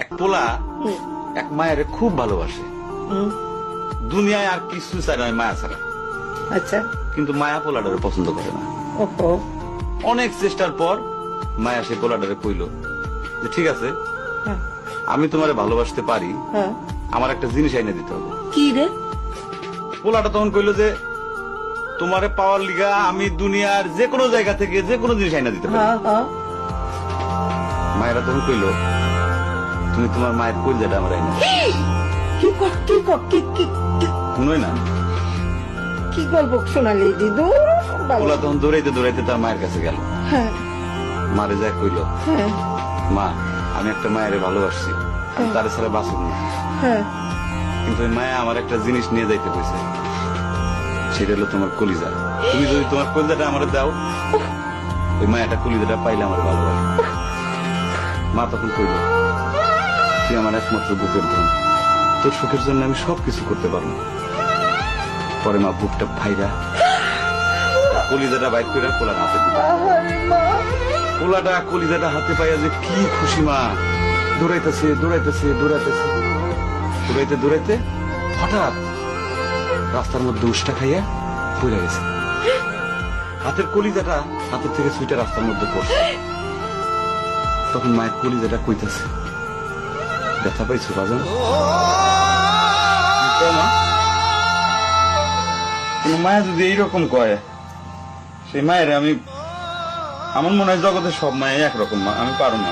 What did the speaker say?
এক পোলা এক মায়ের খুব ভালোবাসে, দুনিয়ায় আর কিছু চায় না মায়া ছাড়া। আচ্ছা, কিন্তু মায়া পোলাডারে পছন্দ করে না। ওহো, অনেক চেষ্টার পর মায়া সে পোলাডারে কইল যে ঠিক আছে, হ্যাঁ, আমি তোমারে ভালোবাসতে পারি, হ্যাঁ। আমার একটা জিনিস আইনে দিতে হবে। কি রে? পোলাটা তখন কইল যে তোমারে পাওয়ার লিগা আমি দুনিয়ার যে কোনো জায়গা থেকে যে কোনো জিনিস আইনা দিতে পারি। হ্যাঁ, হ্যাঁ। মায়েরা তখন কইল তুমি তোমার মায়ের কলিজাটা আমার আইনা দাও। কি ক- কি ক- কি- কি- কি- শুনোই না। কি গল্প শোনালি দিদু? পোলা তখন দৌড়াইতে দৌড়াইতে তার মায়ের কাছে গেল, হ্যাঁ, মারে যায় কইল হ্যাঁ, মা আমি একটা মায়ের ভালোবাসছি, আমি তার ছাড়া বাঁচব না, হ্যাঁ। কিন্তু ওই মায়া আমার একটা জিনিস নিয়ে যাইতে কইছে, সেটা হলো তোমার কলিজা। তুমি যদি তোমার কলিজাটা আমার দাও, ওই মায়াটা কলিজাটা পাইলে আমার ভালোবাসে। মা তখন কইল তুই আমার একমাত্র বুকের ধন, তোর সুখের জন্য আমি সবকিছু করতে পারবো। পরে মা বুকটা ভাইরা কলিজাটা বাইর করে পোলার হাতে দিল। আহারে মা, পোলাটা কলিজাটা হাতে পাইয়া যে কি খুশি, মা দৌড়াইতেছে দৌড়াইতেছে দৌড়াইতেছে, দৌড়াইতে দৌড়াইতে হঠাৎ রাস্তার মধ্যে উষ্টা খাইয়া পড়ে গেছে। হাতের কলিজাটা হাতের থেকে ছুটে রাস্তার মধ্যে পড়ছে। তখন মায়ের কলিজাটা কইতাছে ব্যথা পাইছো বাজান? কোন মায়া যদি এইরকম কয়, সেই মায়ের আমি, আমার মনে হয় জগতের সব মায়ে একরকম, আমি পারো না।